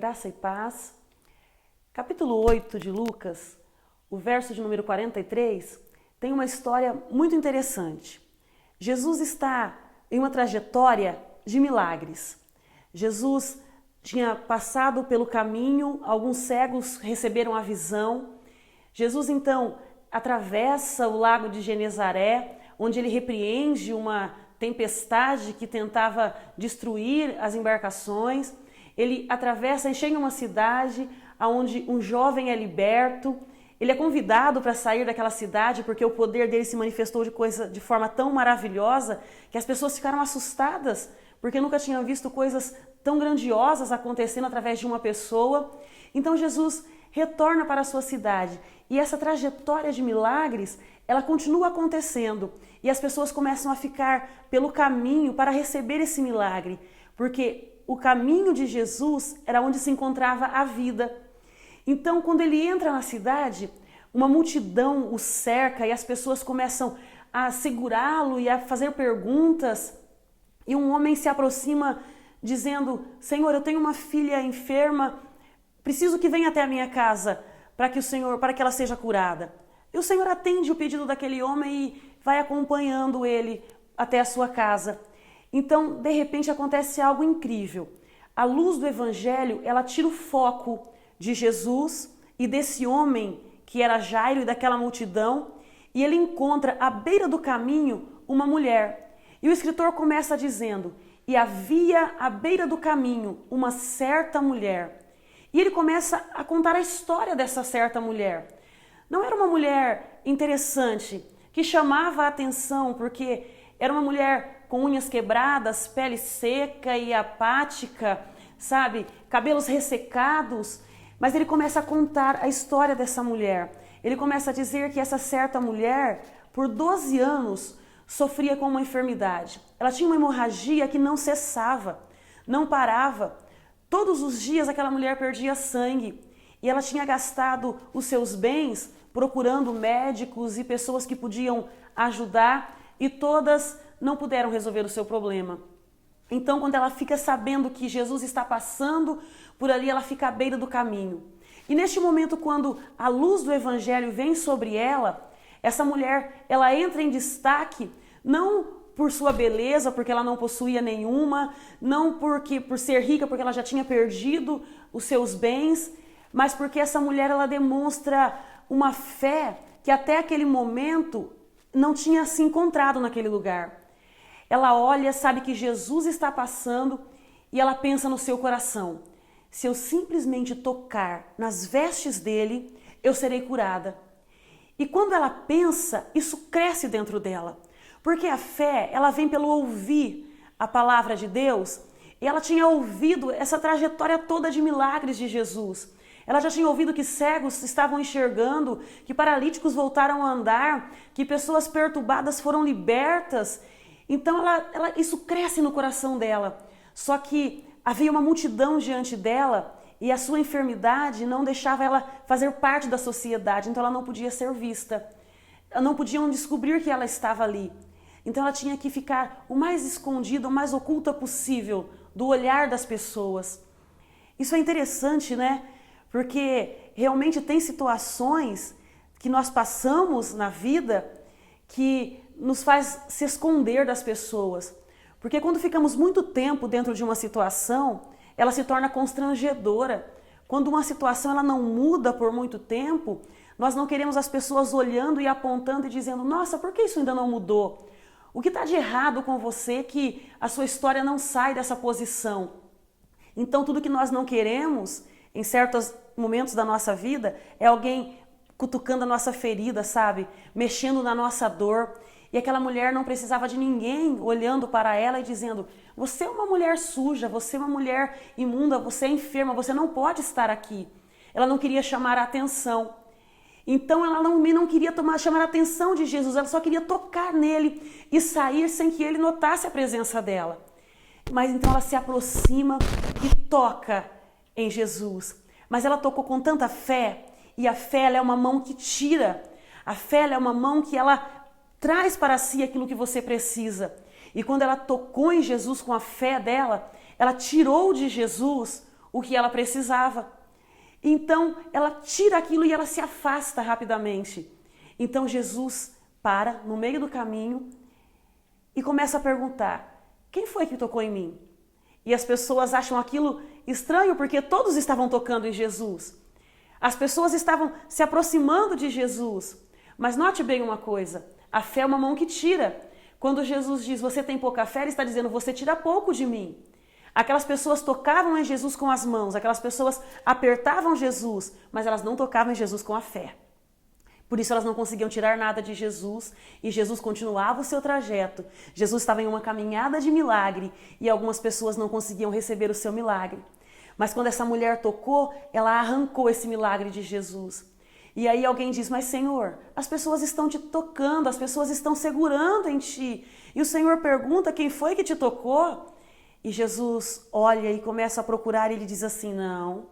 Graça e paz. Capítulo 8 de Lucas, o verso de número 43, tem uma história muito interessante. Jesus está em uma trajetória de milagres. Jesus tinha passado pelo caminho, alguns cegos receberam a visão. Jesus então atravessa o lago de Genezaré, onde ele repreende uma tempestade que tentava destruir as embarcações. Ele atravessa e chega em uma cidade onde um jovem é liberto. Ele é convidado para sair daquela cidade porque o poder dele se manifestou de forma tão maravilhosa que as pessoas ficaram assustadas porque nunca tinham visto coisas tão grandiosas acontecendo através de uma pessoa. Então Jesus retorna para a sua cidade e essa trajetória de milagres, ela continua acontecendo e as pessoas começam a ficar pelo caminho para receber esse milagre, porque o caminho de Jesus era onde se encontrava a vida. Então, quando ele entra na cidade, uma multidão o cerca e as pessoas começam a segurá-lo e a fazer perguntas. E um homem se aproxima dizendo: Senhor, eu tenho uma filha enferma, preciso que venha até a minha casa para que ela seja curada. E o Senhor atende o pedido daquele homem e vai acompanhando ele até a sua casa. Então, de repente, acontece algo incrível. A luz do Evangelho, ela tira o foco de Jesus e desse homem que era Jairo e daquela multidão, e ele encontra à beira do caminho uma mulher. E o escritor começa dizendo: e havia à beira do caminho uma certa mulher. E ele começa a contar a história dessa certa mulher. Não era uma mulher interessante, que chamava a atenção, porque era uma mulher com unhas quebradas, pele seca e apática, sabe? Cabelos ressecados. Mas ele começa a contar a história dessa mulher. Ele começa a dizer que essa certa mulher, por 12 anos, sofria com uma enfermidade. Ela tinha uma hemorragia que não cessava, não parava. Todos os dias aquela mulher perdia sangue. E ela tinha gastado os seus bens procurando médicos e pessoas que podiam ajudar, e todas não puderam resolver o seu problema. Então, quando ela fica sabendo que Jesus está passando por ali, ela fica à beira do caminho. E neste momento, quando a luz do Evangelho vem sobre ela, essa mulher, ela entra em destaque, não por sua beleza, porque ela não possuía nenhuma, não por ser rica, porque ela já tinha perdido os seus bens, mas porque essa mulher, ela demonstra uma fé que até aquele momento não tinha se encontrado naquele lugar. Ela olha, sabe que Jesus está passando e ela pensa no seu coração: se eu simplesmente tocar nas vestes dele, eu serei curada. E quando ela pensa, isso cresce dentro dela, porque a fé, ela vem pelo ouvir a palavra de Deus, e ela tinha ouvido essa trajetória toda de milagres de Jesus. Ela já tinha ouvido que cegos estavam enxergando, que paralíticos voltaram a andar, que pessoas perturbadas foram libertas. Então isso cresce no coração dela. Só que havia uma multidão diante dela e a sua enfermidade não deixava ela fazer parte da sociedade. Então ela não podia ser vista. Não podiam descobrir que ela estava ali. Então ela tinha que ficar o mais escondida, o mais oculta possível do olhar das pessoas. Isso é interessante, né? Porque realmente tem situações que nós passamos na vida que nos faz se esconder das pessoas. Porque quando ficamos muito tempo dentro de uma situação, ela se torna constrangedora. Quando uma situação ela não muda por muito tempo, nós não queremos as pessoas olhando e apontando e dizendo: nossa, por que isso ainda não mudou? O que está de errado com você que a sua história não sai dessa posição? Então tudo que nós não queremos em certos momentos da nossa vida é alguém cutucando a nossa ferida, sabe? Mexendo na nossa dor. E aquela mulher não precisava de ninguém olhando para ela e dizendo: você é uma mulher suja, você é uma mulher imunda, você é enferma, você não pode estar aqui. Ela não queria chamar a atenção. Então ela não queria chamar a atenção de Jesus, ela só queria tocar nele e sair sem que ele notasse a presença dela. Mas então ela se aproxima e toca em Jesus. Mas ela tocou com tanta fé, e a fé ela é uma mão que tira. A fé ela é uma mão que ela traz para si aquilo que você precisa. E quando ela tocou em Jesus com a fé dela, ela tirou de Jesus o que ela precisava. Então ela tira aquilo e ela se afasta rapidamente. Então Jesus para no meio do caminho e começa a perguntar: quem foi que tocou em mim? E as pessoas acham aquilo estranho porque todos estavam tocando em Jesus. As pessoas estavam se aproximando de Jesus. Mas note bem uma coisa, a fé é uma mão que tira. Quando Jesus diz, você tem pouca fé, ele está dizendo, você tira pouco de mim. Aquelas pessoas tocavam em Jesus com as mãos, aquelas pessoas apertavam Jesus, mas elas não tocavam em Jesus com a fé. Por isso elas não conseguiam tirar nada de Jesus e Jesus continuava o seu trajeto. Jesus estava em uma caminhada de milagre e algumas pessoas não conseguiam receber o seu milagre. Mas quando essa mulher tocou, ela arrancou esse milagre de Jesus. E aí alguém diz, mas Senhor, as pessoas estão te tocando, as pessoas estão segurando em ti. E o Senhor pergunta quem foi que te tocou? E Jesus olha e começa a procurar e ele diz assim, não,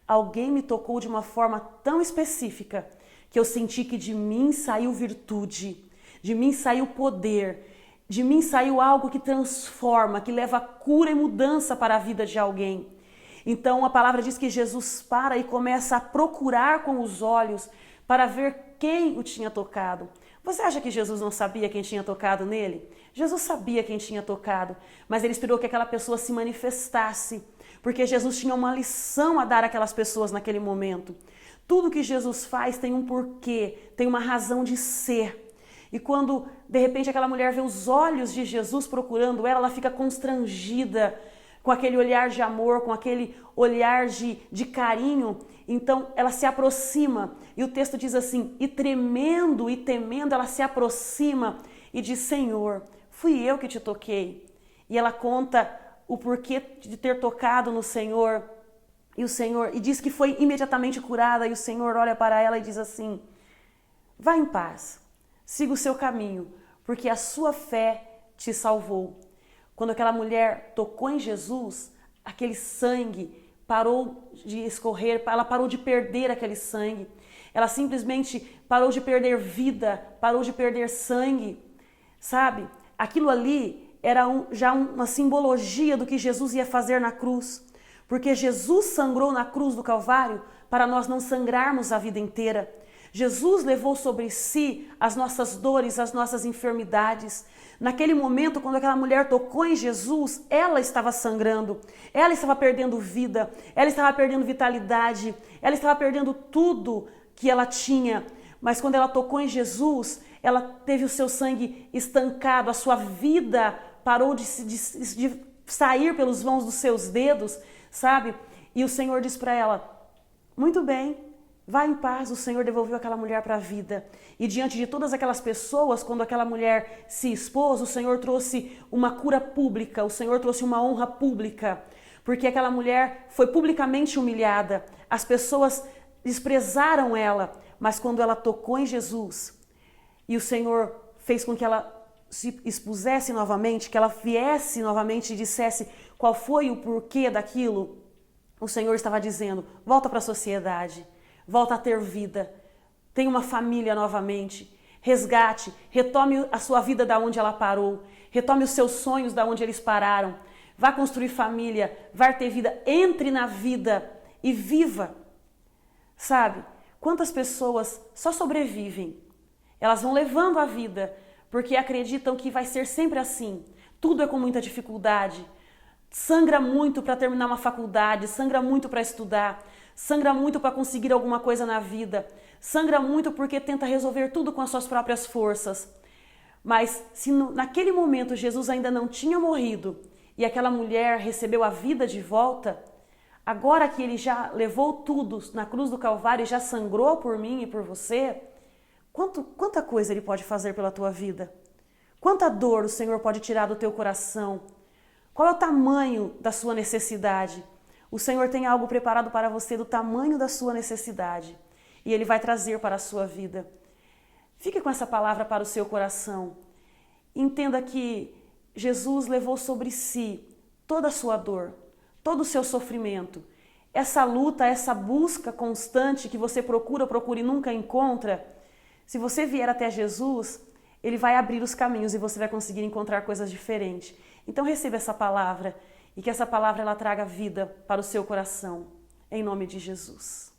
alguém me tocou de uma forma tão específica que eu senti que de mim saiu virtude, de mim saiu poder, de mim saiu algo que transforma, que leva cura e mudança para a vida de alguém. Então a palavra diz que Jesus para e começa a procurar com os olhos para ver quem o tinha tocado. Você acha que Jesus não sabia quem tinha tocado nele? Jesus sabia quem tinha tocado, mas ele esperou que aquela pessoa se manifestasse, porque Jesus tinha uma lição a dar àquelas pessoas naquele momento. Tudo que Jesus faz tem um porquê, tem uma razão de ser. E quando, de repente, aquela mulher vê os olhos de Jesus procurando ela, ela fica constrangida com aquele olhar de amor, com aquele olhar de carinho. Então, ela se aproxima. E o texto diz assim, e tremendo e temendo, ela se aproxima e diz, Senhor, fui eu que te toquei. E ela conta o porquê de ter tocado no Senhor. E diz que foi imediatamente curada, e o Senhor olha para ela e diz assim, vá em paz, siga o seu caminho, porque a sua fé te salvou. Quando aquela mulher tocou em Jesus, aquele sangue parou de escorrer, ela parou de perder aquele sangue, ela simplesmente parou de perder vida, parou de perder sangue, sabe? Aquilo ali era já uma simbologia do que Jesus ia fazer na cruz. Porque Jesus sangrou na cruz do Calvário para nós não sangrarmos a vida inteira. Jesus levou sobre si as nossas dores, as nossas enfermidades. Naquele momento, quando aquela mulher tocou em Jesus, ela estava sangrando, ela estava perdendo vida, ela estava perdendo vitalidade, ela estava perdendo tudo que ela tinha. Mas quando ela tocou em Jesus, ela teve o seu sangue estancado, a sua vida parou de sair pelos vãos dos seus dedos, sabe? E o Senhor diz para ela, muito bem, vá em paz. O Senhor devolveu aquela mulher para a vida. E diante de todas aquelas pessoas, quando aquela mulher se expôs, o Senhor trouxe uma cura pública, o Senhor trouxe uma honra pública, porque aquela mulher foi publicamente humilhada. As pessoas desprezaram ela, mas quando ela tocou em Jesus, e o Senhor fez com que ela se expusesse novamente, que ela viesse novamente e dissesse qual foi o porquê daquilo, o Senhor estava dizendo, volta para a sociedade, volta a ter vida, tenha uma família novamente, resgate, retome a sua vida da onde ela parou, retome os seus sonhos da onde eles pararam, vá construir família, vá ter vida, entre na vida e viva. Sabe, quantas pessoas só sobrevivem, elas vão levando a vida, porque acreditam que vai ser sempre assim, tudo é com muita dificuldade, sangra muito para terminar uma faculdade, sangra muito para estudar, sangra muito para conseguir alguma coisa na vida, sangra muito porque tenta resolver tudo com as suas próprias forças. Mas se naquele momento Jesus ainda não tinha morrido e aquela mulher recebeu a vida de volta, agora que ele já levou tudo na cruz do Calvário e já sangrou por mim e por você, quanta coisa ele pode fazer pela tua vida? Quanta dor o Senhor pode tirar do teu coração? Qual é o tamanho da sua necessidade? O Senhor tem algo preparado para você do tamanho da sua necessidade e Ele vai trazer para a sua vida. Fique com essa palavra para o seu coração. Entenda que Jesus levou sobre si toda a sua dor, todo o seu sofrimento. Essa luta, essa busca constante que você procura e nunca encontra, se você vier até Jesus, Ele vai abrir os caminhos e você vai conseguir encontrar coisas diferentes. Então receba essa palavra e que essa palavra ela traga vida para o seu coração, em nome de Jesus.